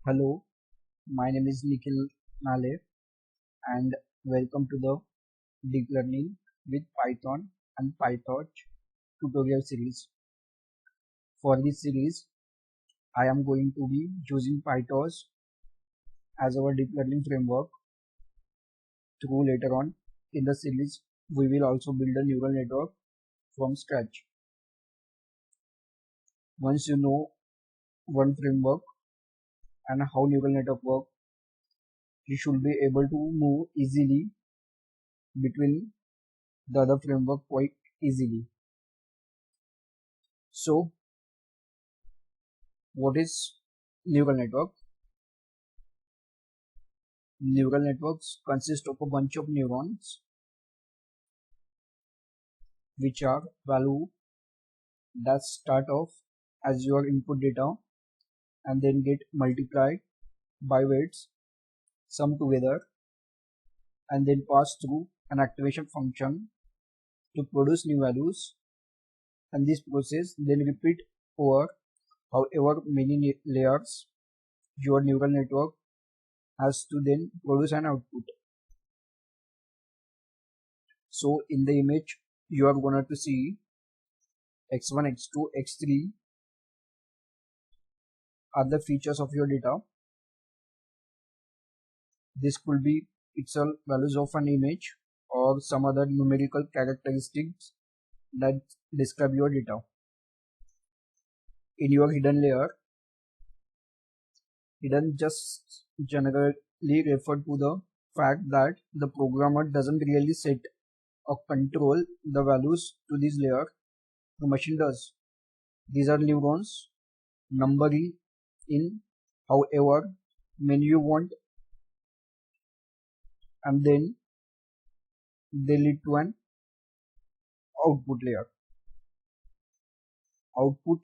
Hello, my name is Nikhil Nale and welcome to the Deep Learning with Python and PyTorch tutorial series. For this series, I am going to be using PyTorch as our deep learning framework. Through later on in the series, we will also build a neural network from scratch. Once you know one framework and how neural network work, you should be able to move easily between the other framework quite easily. So, what is neural network? Neural networks consist of a bunch of neurons which are value that start off as your input data and then get multiplied by weights sum together and then pass through an activation function to produce new values, and this process then repeat over however many layers your neural network has to then produce an output. So in the image you are going to see x1, x2, x3 are the features of your data. This could be pixel values of an image or some other numerical characteristics that describe your data. In your hidden layer, hidden just generally refer to the fact that the programmer doesn't really set or control the values to this layer, the machine does. These are neurons numbering in however many you want, and then they lead to an output layer. Output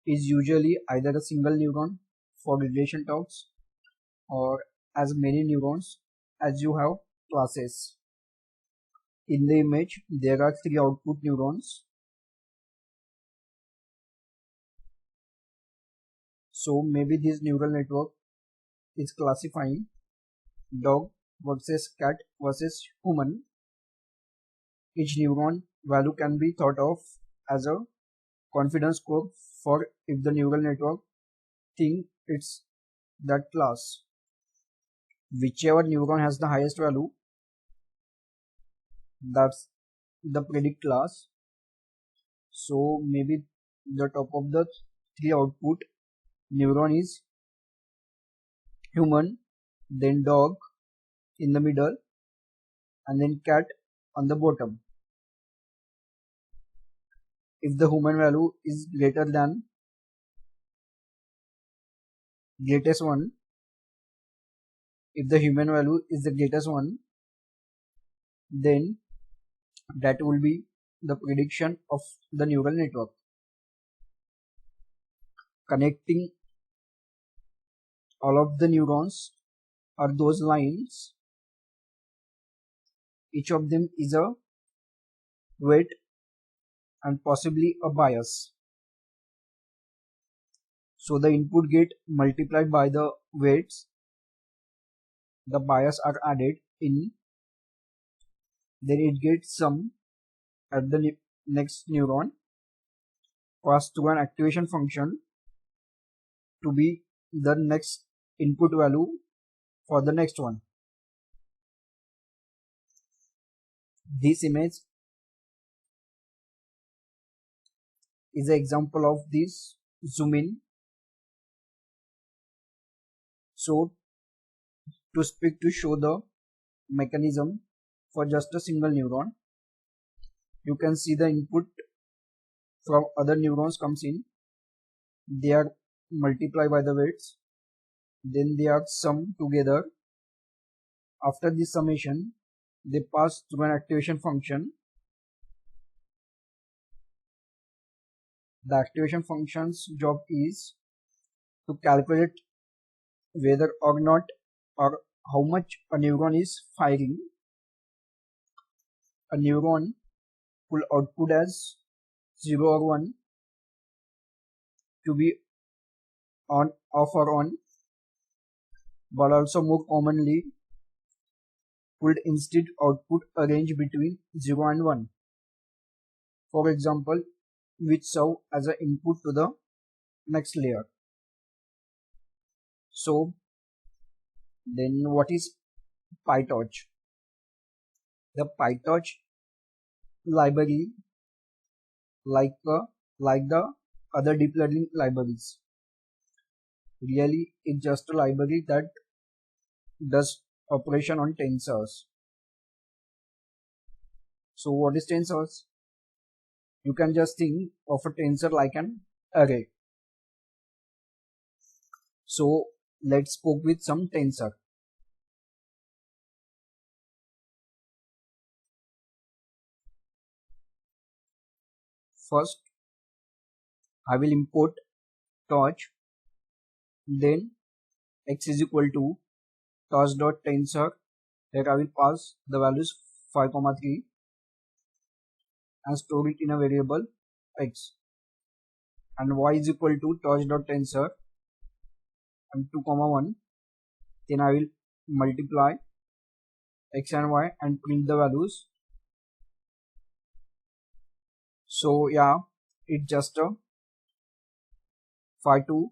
is usually either a single neuron for relation talks or as many neurons as you have classes. In the image, there are three output neurons. So maybe this neural network is classifying dog versus cat versus human. Each neuron value can be thought of as a confidence score for if the neural network think it's that class. Whichever neuron has the highest value, that's the predict class. So maybe the top of the three output neuron is human, then dog in the middle, and then cat on the bottom. If the human value is greater than greatest one, if the human value is the greatest one, then that will be the prediction of the neural network. Connecting all of the neurons are those lines. Each of them is a weight and possibly a bias. So the input get multiplied by the weights, the bias are added in, then it gets sum at the next neuron, passed through an activation function to be the next input value for the next one. This image is an example of this zoom in. So to show the mechanism for just a single neuron, you can see the input from other neurons comes in, they are multiplied by the weights, then they are summed together. After this summation, they pass through an activation function. The activation function's job is to calculate whether or not or how much a neuron is firing. A neuron will output as 0 or 1 to be on, off or on. but also more commonly would instead output a range between 0 and 1. For example, which serve as an input to the next layer. So then what is PyTorch? The PyTorch library, like the other deep learning libraries, really it's just a library that does operation on tensors. So what is tensors? You can just think of a tensor like an array. So let's poke with some tensor. First, I will import torch, then x is equal to torch.tensor. Here I will pass the values 5, 3 and store it in a variable x, and y is equal to torch.tensor and 2, 1. Then I will multiply x and y and print the values. So yeah, it's just a 5, 2,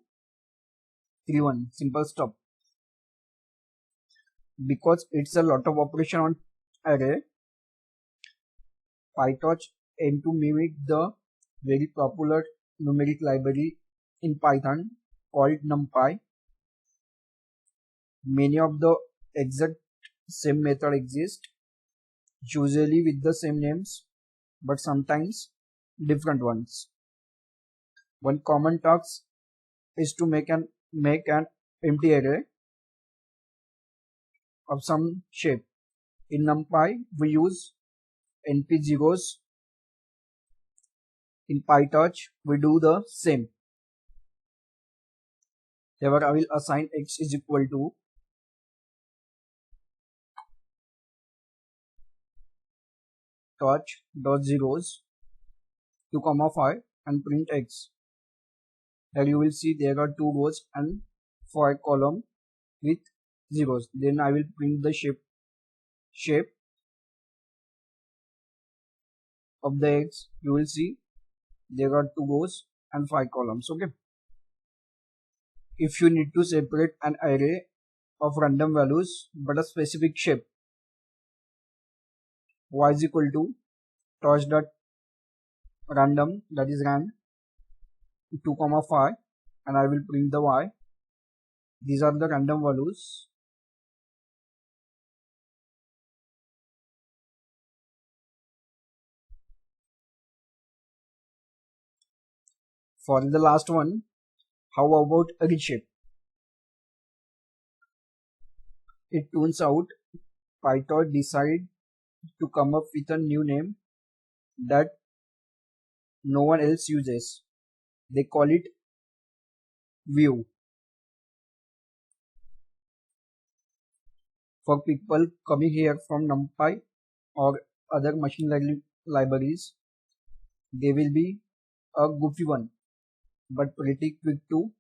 3, 1 simple stop. Because it's a lot of operation on array, PyTorch aim to mimic the very popular numeric library in Python called NumPy. Many of the exact same method exist, usually with the same names, but sometimes different ones. One common task is to make an empty array of some shape. In NumPy, we use NP-zeros. In PyTorch, we do the same. Here I will assign x is equal to torch.zeros 2, 5 and print x. Here you will see there are 2 rows and 5 column with zeros. Then I will print the shape of the x. You will see there are 2 rows and 5 columns. Okay. If you need to separate an array of random values but a specific shape, y is equal to torch.random, that is rand 2, 5, and I will print the y. These are the random values. For the last one, how about a reshape? It turns out PyTorch decided to come up with a new name that no one else uses. They call it view. For people coming here from NumPy or other machine learning libraries, they will be a goofy one, but pretty quick to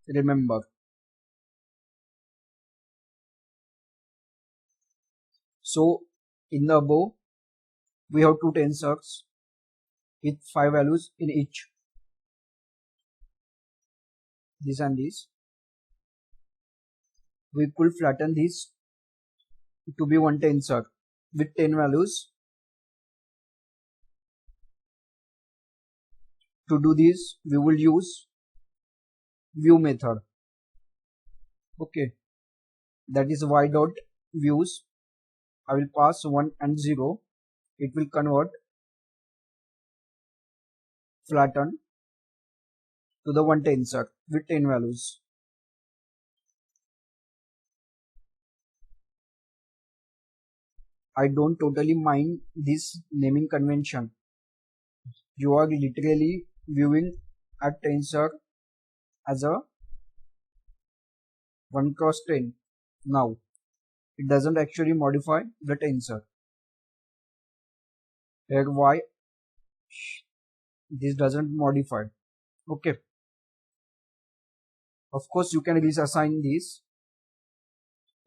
remember. So in the above, we have 2 tensors with 5 values in each, this and this. We could flatten this to be one tensor with 10 values. To do this, we will use view method. Okay, that is y dot views. I will pass 1 and 0. It will convert flatten to the one tensor with 10 values. I don't totally mind this naming convention. You are literally viewing a tensor as a 1 cross 10. Now, it doesn't actually modify the tensor. Here y, this doesn't modify. Okay. Of course, you can reassign this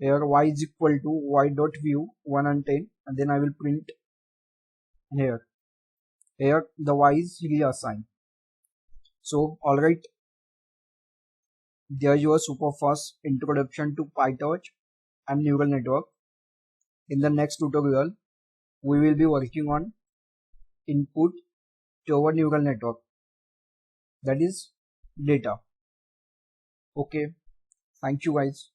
here y is equal to y dot view 1 and 10, and then I will print here. Here the y is reassigned. So alright, there's your super fast introduction to PyTorch and neural network. In the next tutorial, we will be working on input to our neural network, that is data. Okay, thank you guys.